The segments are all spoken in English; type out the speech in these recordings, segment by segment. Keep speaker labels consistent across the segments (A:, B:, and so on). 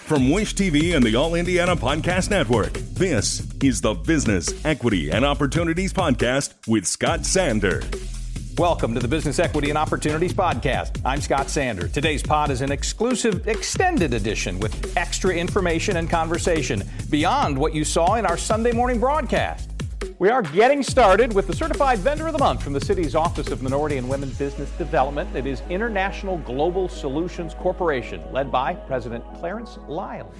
A: From Wish TV and the All Indiana Podcast Network, this is the Business, Equity, and Opportunities Podcast with Scott Sander.
B: Welcome to the Business, Equity, and Opportunities Podcast. I'm Scott Sander. Today's pod is an exclusive extended edition with extra information and conversation beyond what you saw in our Sunday morning broadcast. We are getting started with the Certified Vendor of the Month from the city's Office of Minority and Women Business Development. It is International Global Solutions Corporation, led by President Clarence Lyles.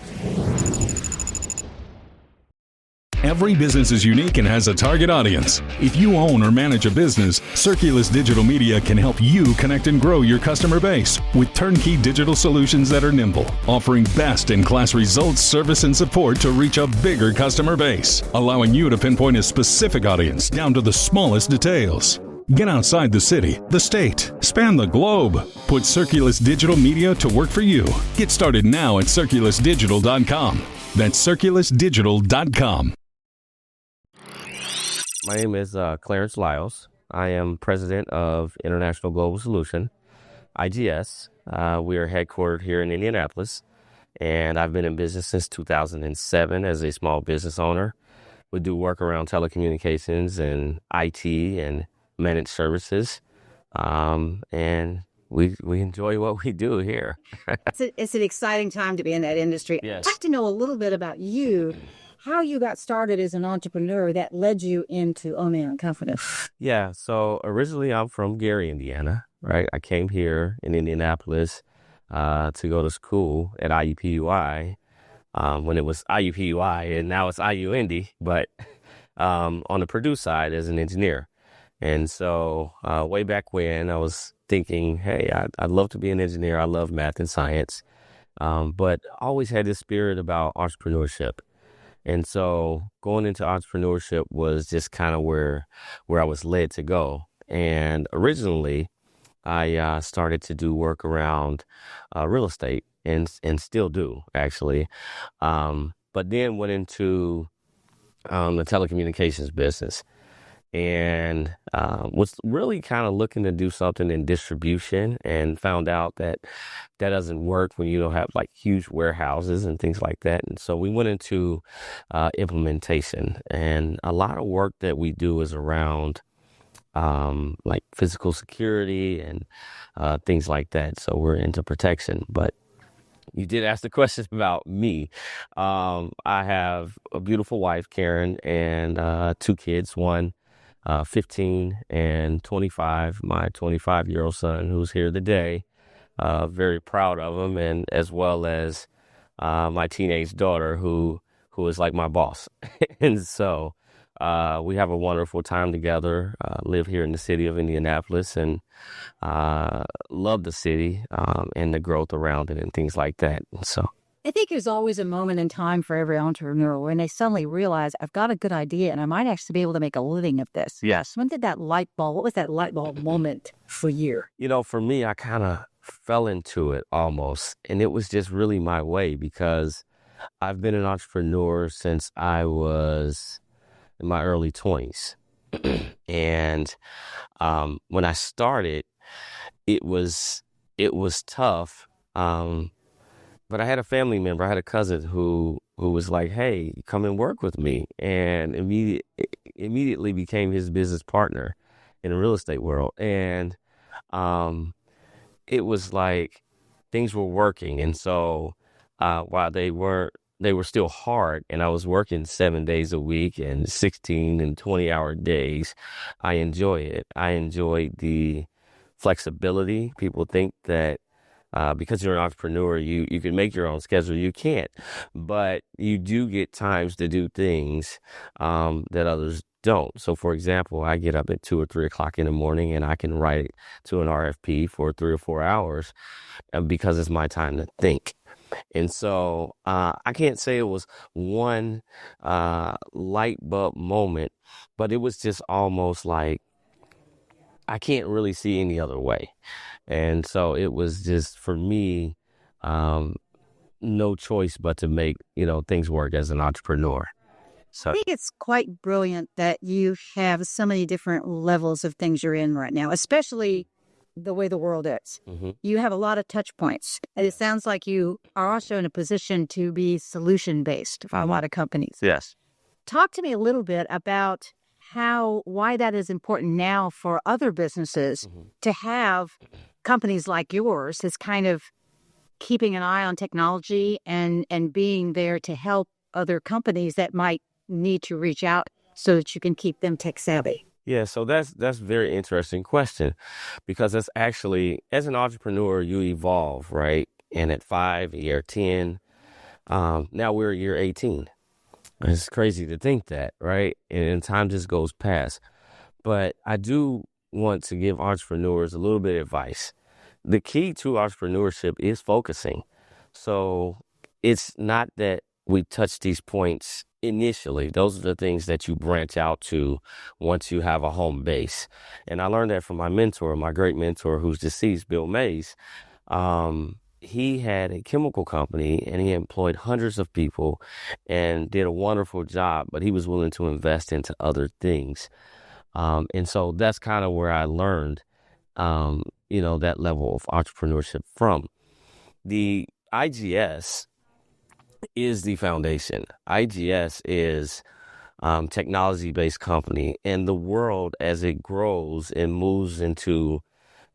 A: Every business is unique and has a target audience. If you own or manage a business, Circulus Digital Media can help you connect and grow your customer base with turnkey digital solutions that are nimble, offering best-in-class results, service, and support to reach a bigger customer base, allowing you to pinpoint a specific audience down to the smallest details. Get outside the city, the state, span the globe. Put Circulus Digital Media to work for you. Get started now at circulusdigital.com. That's circulusdigital.com.
C: My name is Clarence Lyles. I am president of International Global Solution, IGS. We are headquartered here in Indianapolis, and I've been in business since 2007 as a small business owner. We do work around telecommunications and IT and managed services, and we enjoy what we do here.
D: It's an exciting time to be in that industry.
C: Yes.
D: I'd like to know a little bit about you. How you got started as an entrepreneur that led you into owning a company.
C: Yeah, so originally I'm from Gary, Indiana, right? I came here in Indianapolis to go to school at IUPUI when it was IUPUI, and now it's IUIndy, but on the Purdue side as an engineer. And so way back when I was thinking, hey, I'd love to be an engineer. I love math and science, but always had this spirit about entrepreneurship. And so going into entrepreneurship was just kind of where I was led to go. And originally, I started to do work around real estate and still do, actually. But then went into the telecommunications business and was really kind of looking to do something in distribution, and found out that doesn't work when you don't have like huge warehouses and things like that. And so we went into implementation, and a lot of work that we do is around like physical security and things like that. So we're into protection. But you did ask the question about me. I have a beautiful wife, Karen, and two kids, one 15 and 25, my 25-year-old son who's here today. Very proud of him, and as well as my teenage daughter who is like my boss. And so we have a wonderful time together, live here in the city of Indianapolis, and love the city and the growth around it and things like that. And so
D: I think there's always a moment in time for every entrepreneur when they suddenly realize, I've got a good idea and I might actually be able to make a living of this.
C: Yes.
D: When did what was that light bulb moment for you?
C: You know, for me, I kind of fell into it almost, and it was just really my way, because I've been an entrepreneur since I was in my early 20s. And when I started, it was tough. But I had a family member, I had a cousin who was like, hey, come and work with me, and immediately became his business partner in the real estate world. And it was like things were working. And so while they were still hard, and I was working 7 days a week and 16 and 20-hour days, I enjoy it. I enjoy the flexibility. People think that because you're an entrepreneur, you can make your own schedule. You can't, but you do get times to do things that others don't. So, for example, I get up at 2 or 3 o'clock in the morning, and I can write to an RFP for 3 or 4 hours because it's my time to think. And so I can't say it was one light bulb moment, but it was just almost like I can't really see any other way. And so it was just, for me, no choice but to make, things work as an entrepreneur. So
D: I think it's quite brilliant that you have so many different levels of things you're in right now, especially the way the world is.
C: Mm-hmm.
D: You have a lot of touch points. And it sounds like you are also in a position to be solution-based for a lot of companies.
C: Yes.
D: Talk to me a little bit about why that is important now for other businesses to have companies like yours that's kind of keeping an eye on technology and being there to help other companies that might need to reach out so that you can keep them tech savvy.
C: Yeah, so that's a very interesting question, because that's actually, as an entrepreneur, you evolve, right? And at 5, year 10, now we're year 18. It's crazy to think that, right? And time just goes past. But I do want to give entrepreneurs a little bit of advice. The key to entrepreneurship is focusing. So it's not that we touch these points initially. Those are the things that you branch out to once you have a home base. And I learned that from my mentor, my great mentor who's deceased, Bill Mays. He had a chemical company and he employed hundreds of people and did a wonderful job, but he was willing to invest into other things. And so that's kind of where I learned, that level of entrepreneurship from. The IGS is the foundation. IGS is technology-based company, and the world, as it grows and moves into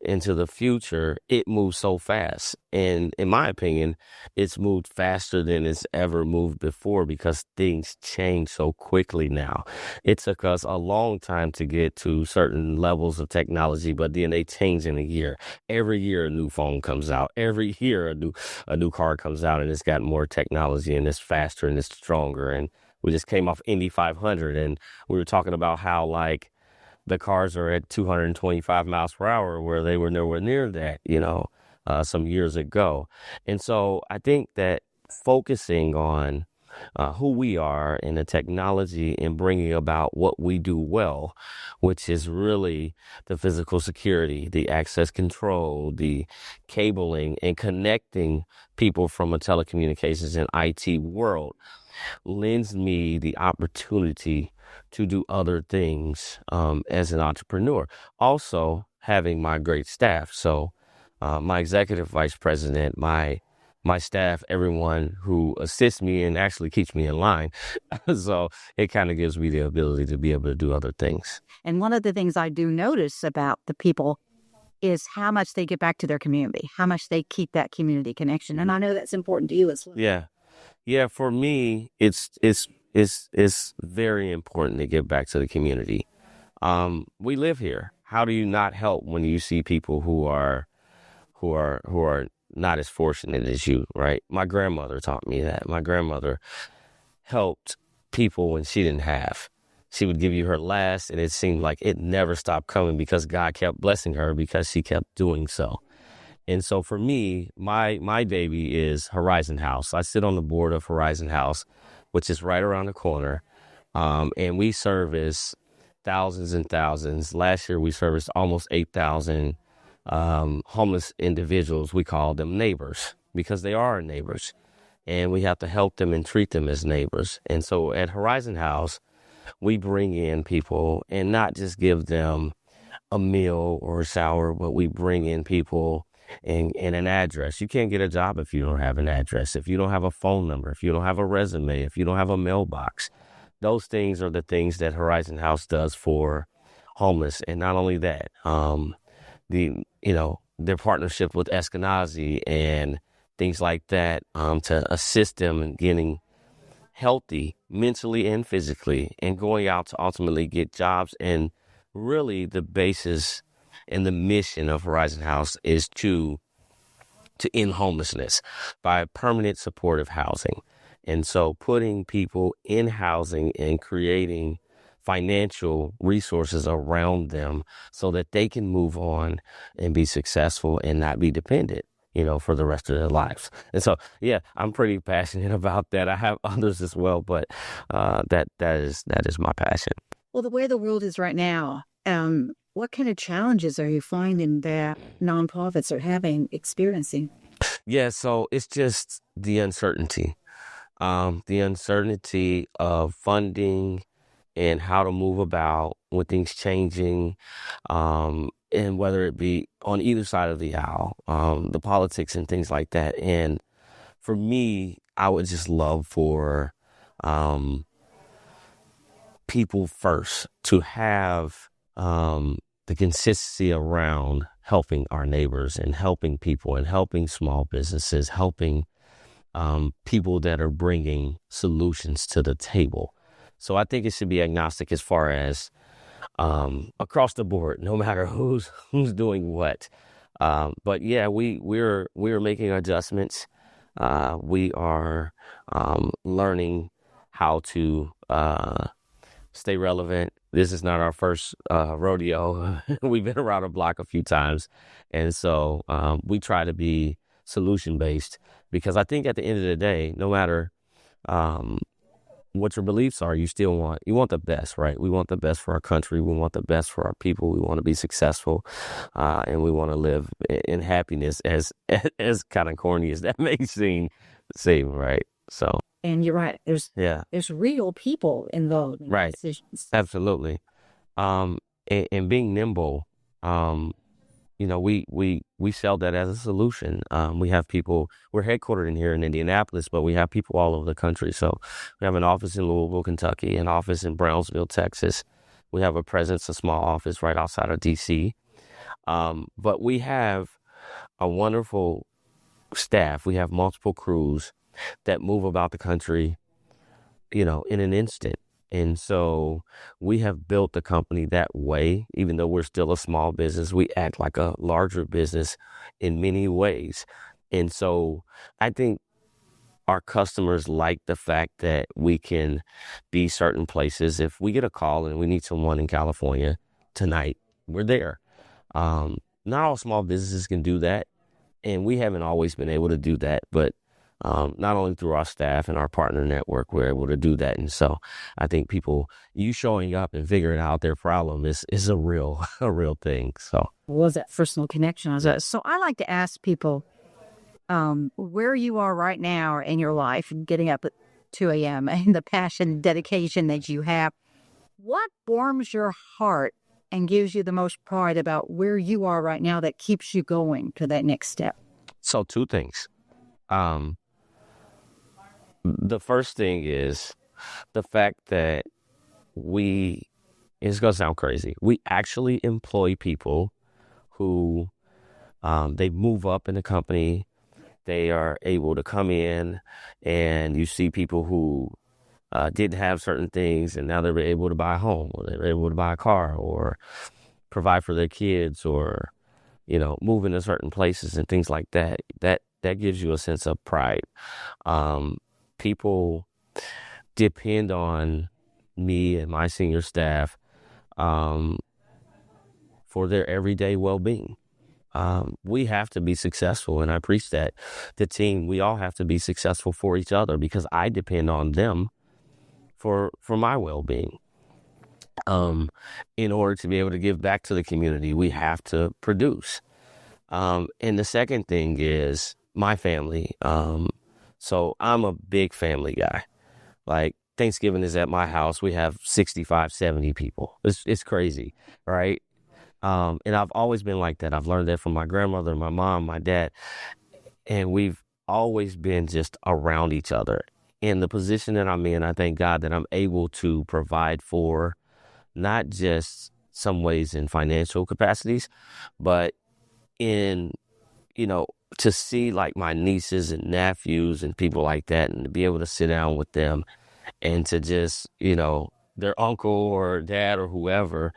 C: the future, it moves so fast. And in my opinion, it's moved faster than it's ever moved before because things change so quickly now. It took us a long time to get to certain levels of technology, but then they change in a year. Every year a new phone comes out. Every year a new car comes out, and it's got more technology and it's faster and it's stronger. And we just came off Indy 500, and we were talking about how the cars are at 225 miles per hour, where they were nowhere near that, some years ago. And so I think that focusing on who we are and the technology and bringing about what we do well, which is really the physical security, the access control, the cabling, and connecting people from a telecommunications and IT world, lends me the opportunity to do other things as an entrepreneur. Also, having my great staff. So my executive vice president, my staff, everyone who assists me and actually keeps me in line. So it kind of gives me the ability to be able to do other things.
D: And one of the things I do notice about the people is how much they get back to their community, how much they keep that community connection. And I know that's important to you as well.
C: Yeah. For me, it's very important to give back to the community. We live here. How do you not help when you see people who are not as fortunate as you, right? My grandmother taught me that. My grandmother helped people when she didn't have. She would give you her last, and it seemed like it never stopped coming because God kept blessing her because she kept doing so. And so for me, my baby is Horizon House. I sit on the board of Horizon House, which is right around the corner. And we service thousands and thousands. Last year, we serviced almost 8,000 homeless individuals. We call them neighbors because they are our neighbors. And we have to help them and treat them as neighbors. And so at Horizon House, we bring in people and not just give them a meal or a shower, but we bring in people and an address. You can't get a job if you don't have an address, if you don't have a phone number, if you don't have a resume, if you don't have a mailbox. Those things are the things that Horizon House does for homeless. And not only that, their partnership with Eskenazi and things like that to assist them in getting healthy mentally and physically and going out to ultimately get jobs. And really the basis and the mission of Horizon House is to end homelessness by permanent supportive housing. And so putting people in housing and creating financial resources around them so that they can move on and be successful and not be dependent, for the rest of their lives. And so, yeah, I'm pretty passionate about that. I have others as well, but that is my passion.
D: Well, the way the world is right now, what kind of challenges are you finding that nonprofits are experiencing?
C: Yeah, so it's just the uncertainty of funding and how to move about with things changing, and whether it be on either side of the aisle, the politics and things like that. And for me, I would just love for people first to have the consistency around helping our neighbors and helping people and helping small businesses, helping people that are bringing solutions to the table. So I think it should be agnostic as far as across the board, no matter who's doing what. But yeah, we're making adjustments. We are learning how to stay relevant. This is not our first rodeo. We've been around the block a few times. And so we try to be solution based, because I think at the end of the day, no matter what your beliefs are, you want the best, right? We want the best for our country. We want the best for our people. We want to be successful, and we want to live in happiness, as kind of corny as that may seem, right? So.
D: And you're right. There's real people involved in
C: right.
D: decisions.
C: Absolutely. And being nimble, we sell that as a solution. We have people, we're headquartered in here in Indianapolis, but we have people all over the country. So we have an office in Louisville, Kentucky, an office in Brownsville, Texas. We have a small office right outside of DC. But we have a wonderful staff. We have multiple crews that move about the country, in an instant. And so we have built the company that way. Even though we're still a small business, we act like a larger business in many ways. And so I think our customers like the fact that we can be certain places. If we get a call and we need someone in California tonight, we're there. Not all small businesses can do that. And we haven't always been able to do that, but not only through our staff and our partner network, we're able to do that. And so I think you showing up and figuring out their problem is a real thing. So
D: was that personal connection? So I like to ask people where you are right now in your life, getting up at 2 a.m. and the passion, dedication that you have. What warms your heart and gives you the most pride about where you are right now that keeps you going to that next step?
C: So two things. The first thing is the fact that it's going to sound crazy, we actually employ people who they move up in the company. They are able to come in, and you see people who didn't have certain things, and now they're able to buy a home, or they're able to buy a car, or provide for their kids, or move into certain places and things like that. That gives you a sense of pride. People depend on me and my senior staff for their everyday well-being. We have to be successful, and I preach that. The team, we all have to be successful for each other, because I depend on them for my well-being. In order to be able to give back to the community, we have to produce. And the second thing is my family. So I'm a big family guy. Like, Thanksgiving is at my house. We have 65, 70 people. It's crazy, right? And I've always been like that. I've learned that from my grandmother, my mom, my dad. And we've always been just around each other. In the position that I'm in, I thank God that I'm able to provide for not just some ways in financial capacities, but in, to see like my nieces and nephews and people like that, and to be able to sit down with them and to just, their uncle or dad or whoever,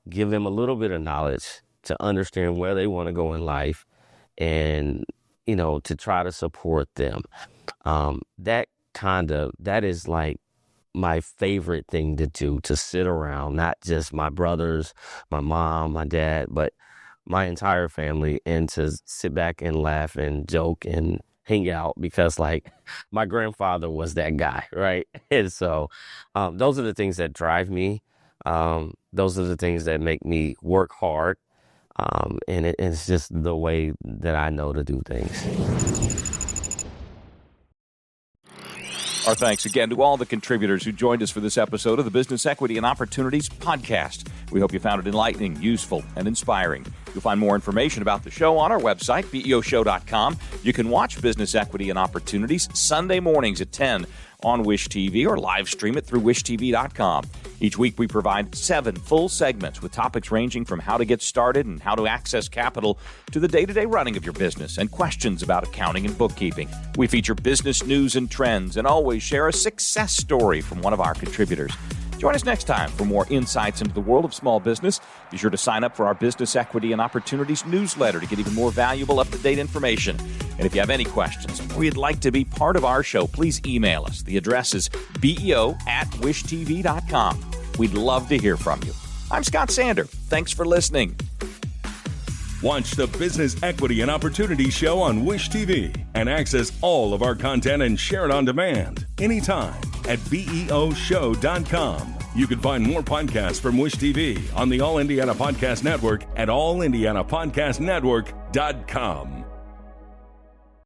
C: give them a little bit of knowledge to understand where they want to go in life, and, to try to support them. That is like my favorite thing to do, to sit around, not just my brothers, my mom, my dad, but my entire family, and to sit back and laugh and joke and hang out, because like my grandfather was that guy, right? And so those are the things that drive me. Those are the things that make me work hard. And it's just the way that I know to do things.
B: Our thanks again to all the contributors who joined us for this episode of the Business Equity and Opportunities podcast. We hope you found it enlightening, useful, and inspiring. You'll find more information about the show on our website, beoshow.com. You can watch Business Equity and Opportunities Sunday mornings at 10 on Wish TV or live stream it through wishtv.com. Each week we provide 7 full segments with topics ranging from how to get started and how to access capital to the day-to-day running of your business and questions about accounting and bookkeeping. We feature business news and trends and always share a success story from one of our contributors. Join us next time for more insights into the world of small business. Be sure to sign up for our Business Equity and Opportunities newsletter to get even more valuable, up-to-date information. And if you have any questions or you'd like to be part of our show, please email us. The address is beo@wishtv.com. We'd love to hear from you. I'm Scott Sander. Thanks for listening.
A: Watch the Business Equity and Opportunities show on Wish TV and access all of our content and share it on demand anytime at beoshow.com. You can find more podcasts from Wish TV on the All Indiana Podcast Network at allindianapodcastnetwork.com.